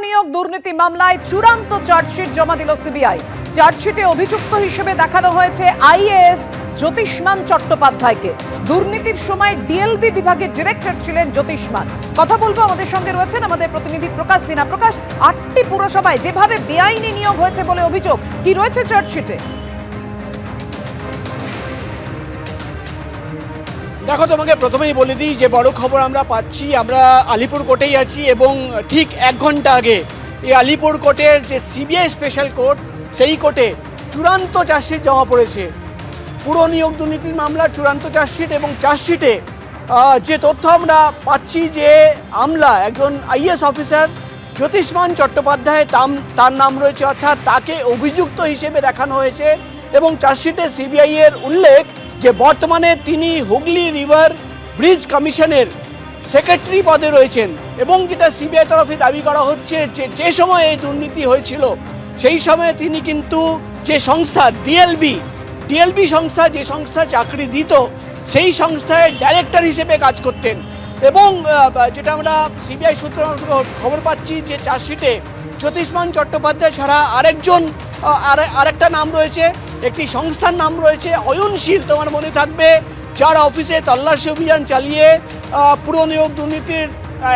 নিয়োগ দুর্নীতি মামলায় চূড়ান্ত চার্জশিট জমা দিল সিবিআই। চার্জশিটে অভিযুক্ত হিসেবে দেখানো হয়েছে আইএএস জ্যোতিষ্মান চট্টোপাধ্যায়কে। দুর্নীতির সময় ডিএলবি বিভাগের ডিরেক্টর ছিলেন জ্যোতিষ্মান। কথা বলবো, আমাদের সঙ্গে রয়েছেন আমাদের প্রতিনিধি প্রকাশ সিনহা। প্রকাশ, 8টি পুরসভায় যেভাবে বেআইনি নিয়োগ হয়েছে বলে অভিযোগ, কি রয়েছে চার্জশিটে? দেখো, তোমাকে প্রথমেই বলে দিই যে বড় খবর আমরা পাচ্ছি। আমরা আলিপুর কোর্টেই আছি এবং ঠিক 1 ঘন্টা আগে এই আলিপুর কোর্টের যে সিবিআই স্পেশাল কোর্ট, সেই কোর্টে চূড়ান্ত চার্জশিট জমা পড়েছে। পুরো নিয়োগ দুর্নীতির মামলার চূড়ান্ত চার্জশিট, এবং চার্জশিটে যে তথ্য আমরা পাচ্ছি যে আমলা একজন আইএএস অফিসার জ্যোতিষ্মান চট্টোপাধ্যায় তার নাম রয়েছে, অর্থাৎ তাকে অভিযুক্ত হিসেবে দেখানো হয়েছে। এবং চার্জশিটে সিবিআই এর উল্লেখ যে বর্তমানে তিনি হুগলি রিভার ব্রিজ কমিশনের সেক্রেটারি পদে রয়েছেন। এবং যেটা সিবিআই তরফে দাবি করা হচ্ছে যে সময় এই দুর্নীতি হয়েছিল সেই সময়ে তিনি কিন্তু যে সংস্থা ডিএলবি সংস্থা, যে সংস্থা চাকরি দিত, সেই সংস্থায় ডাইরেক্টর হিসেবে কাজ করতেন। এবং যেটা আমরা সিবিআই সূত্রে খবর পাচ্ছি যে চার্জশিটে জ্যোতিষ্মান চট্টোপাধ্যায় ছাড়া আরেকটা নাম রয়েছে, একটি সংস্থার নাম রয়েছে অয়নশীল। তোমার মনে থাকবে, যার অফিসে তল্লাশি অভিযান চালিয়ে পুরো নিয়োগ দুর্নীতির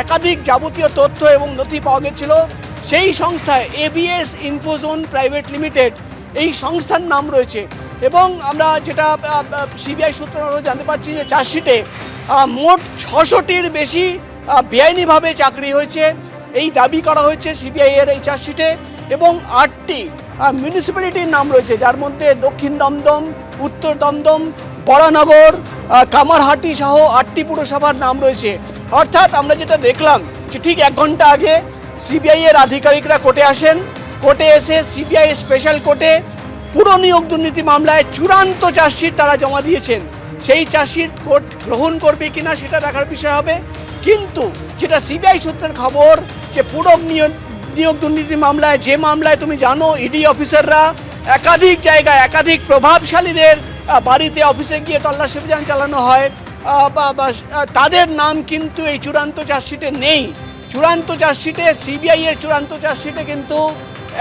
একাধিক যাবতীয় তথ্য এবং নথি পাওয়া গেছিল। সেই সংস্থায় এবিএস ইনফোজোন প্রাইভেট লিমিটেড, এই সংস্থার নাম রয়েছে। এবং আমরা যেটা সিবিআই সূত্রে জানতে পারছি যে চার্জশিটে মোট 600টির বেশি বেআইনিভাবে চাকরি হয়েছে, এই দাবি করা হয়েছে সিবিআই এর এই চার্জশিটে। এবং 8টি মিউনিসিপ্যালিটির নাম রয়েছে, যার মধ্যে দক্ষিণ দমদম, উত্তর দমদম, বরানগর, কামারহাটি সহ 8টি পুরসভার নাম রয়েছে। অর্থাৎ আমরা যেটা দেখলাম যে ঠিক 1 ঘন্টা আগে সিবিআই এর আধিকারিকরা কোর্টে আসেন। কোর্টে এসে সিবিআই স্পেশাল কোর্টে পুরো নিয়োগ দুর্নীতি মামলায় চূড়ান্ত চার্জশিট তারা জমা দিয়েছেন। সেই চার্জশিট কোর্ট গ্রহণ করবে কিনা সেটা দেখার বিষয় হবে। কিন্তু যেটা সিবিআই সূত্রের খবর, যে পুরো নিয়োগ দুর্নীতি মামলায়, যে মামলায় তুমি জানো ইডি অফিসাররা একাধিক জায়গায় একাধিক প্রভাবশালীদের বাড়িতে, অফিসে গিয়ে তল্লাশি অভিযান চালানো হয়, তাদের নাম কিন্তু এই চূড়ান্ত চার্জশিটে নেই। চূড়ান্ত চার্জশিটে, সিবিআই এর চূড়ান্ত চার্জশিটে কিন্তু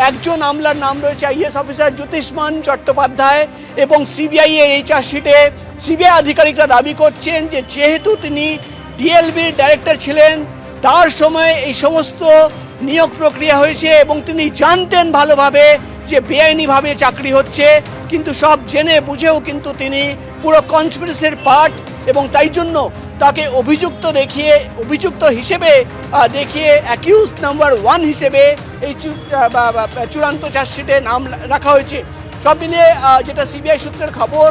একজন আমলার নাম রয়েছে, আইএএস অফিসার জ্যোতিষ্মান চট্টোপাধ্যায়। এবং সিবিআই এর এই চার্জশিটে সিবিআই আধিকারিকরা দাবি করছেন যে যেহেতু তিনি ডিএলবির ডাইরেক্টর ছিলেন, তার সময় এই সমস্ত নিয়োগ প্রক্রিয়া হয়েছে এবং তিনি জানতেন ভালোভাবে যে বেআইনিভাবে চাকরি হচ্ছে, কিন্তু সব জেনে বুঝেও কিন্তু তিনি পুরো কনস্পিরেসির পার্ট, এবং তাই জন্য তাকে অভিযুক্ত হিসেবে দেখিয়ে অ্যাকিউজ নাম্বার 1 হিসেবে এই চূড়ান্ত চার্জশিটে নাম রাখা হয়েছে। সব মিলিয়ে যেটা সিবিআই সূত্রের খবর,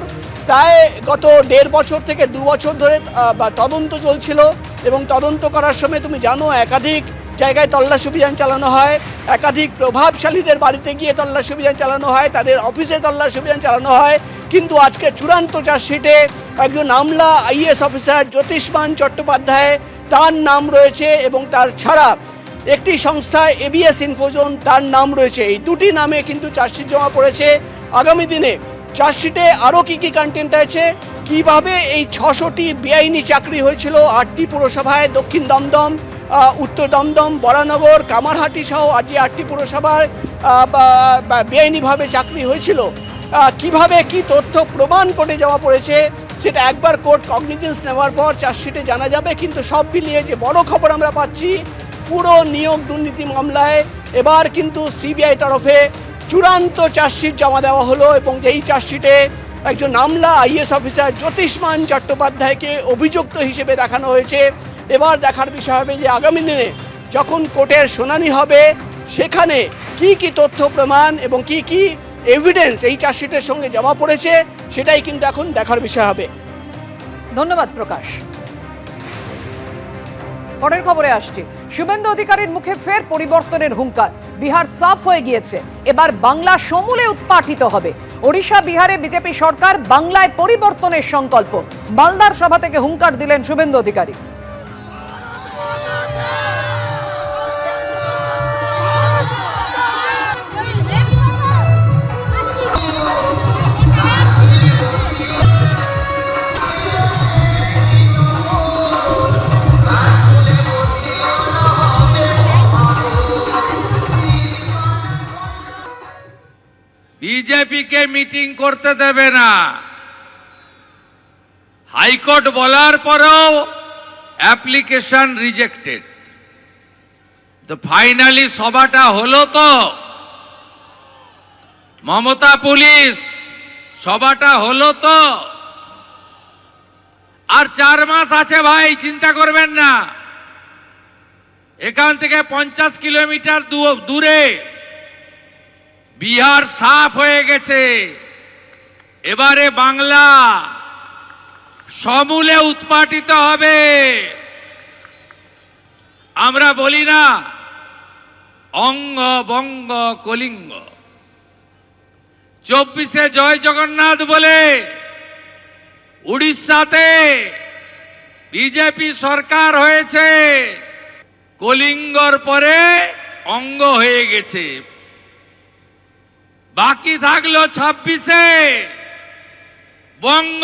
প্রায় গত 1.5 বছর থেকে 2 বছর ধরে তদন্ত চলছিল। এবং তদন্ত করার সময় তুমি জানো একাধিক জায়গায় তল্লাশি অভিযান চালানো হয়, একাধিক প্রভাবশালীদের বাড়িতে গিয়ে তল্লাশি অভিযান চালানো হয়, তাদের অফিসে তল্লাশি অভিযান চালানো হয়। কিন্তু আজকে চূড়ান্ত চার্জশিটে একজন আমলা আইএএস অফিসার জ্যোতিষ্মান চট্টোপাধ্যায়, তার নাম রয়েছে। এবং তার ছাড়া একটি সংস্থা এবিএস ইনফোজোন, তার নাম রয়েছে। এই 2টি নামে কিন্তু চার্জশিট জমা পড়েছে। আগামী দিনে চার্জশিটে আরও কী কন্টেন্ট আছে, কিভাবে এই 600টি বেআইনি চাকরি হয়েছিল 8টি পুরসভায়, দক্ষিণ দমদম, উত্তর দমদম, বরানগর, কামারহাটি সহ 8টি পুরসভায় বেআইনিভাবে চাকরি হয়েছিল, কিভাবে কি তথ্য প্রমাণ কোর্টে জমা পড়েছে, সেটা একবার কোর্ট কগনিজেন্স নেওয়ার পর চার্জশিটে জানা যাবে। কিন্তু সব মিলিয়ে যে বড় খবর আমরা পাচ্ছি, পুরো নিয়োগ দুর্নীতি মামলায় এবার কিন্তু সিবিআই তরফে চূড়ান্ত চার্জশিট জমা দেওয়া হলো। এবং এই চার্জশিটে একজন আমলা আইএএস অফিসার জ্যোতিষ্মান চট্টোপাধ্যায়কে অভিযুক্ত হিসেবে দেখানো হয়েছে। এবার দেখার বিষয় হবে যে আগামী দিনে যখন কোর্টের শুনানি হবে, সেখানে কি কি তথ্য প্রমাণ এবং কি কি এভিডেন্স এই চার্জশিটের সঙ্গে জমা পড়েছে, সেটাই কিন্তু এখন দেখার বিষয় হবে। ধন্যবাদ প্রকাশ। পরের খবরে আসছি। শুভেন্দু অধিকারীর মুখে ফের পরিবর্তনের হুঙ্কার। বিহার সাফ হয়ে গিয়েছে, এবার বাংলা সমূলে উৎপাটিত হবে। ওড়িশা, বিহারে বিজেপি সরকার, বাংলায় পরিবর্তনের সংকল্প। মালদার সভা থেকে হুঙ্কার দিলেন শুভেন্দু অধিকারী। বিজেপিকে মিটিং করতে দেবে না। হাইকোর্ট বলার পরেও অ্যাপ্লিকেশন রিজেক্টেড। তো ফাইনালি সভাটা হলো তো, মমতা পুলিশ সভাটা হলো তো। আর 4 মাস আছে ভাই, চিন্তা করবেন না। এখান থেকে 50 কিলোমিটার দূরে বিহার সাফ হয়ে গেছে। এবারে বাংলা সমূলে উৎপাটিত হবে। আমরা বলি না অঙ্গ বঙ্গ কলিঙ্গ। 24-এ জয় জগন্নাথ বলে উড়িষ্যাতে বিজেপি সরকার হয়েছে, কলিঙ্গর পরে অঙ্গ হয়ে গেছে। বাকি থাকলো 26-এ বঙ্গ,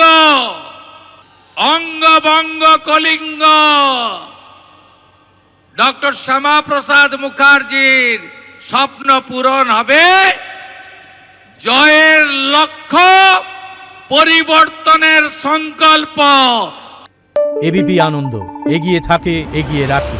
অঙ্গ বঙ্গ কলিঙ্গ। ডক্টর শ্যামা প্রসাদ মুখার্জির স্বপ্ন পূরণ হবে। জয়ের লক্ষ্য, পরিবর্তনের সংকল্প। এবিপি আনন্দ, এগিয়ে থাকে, এগিয়ে রাখে।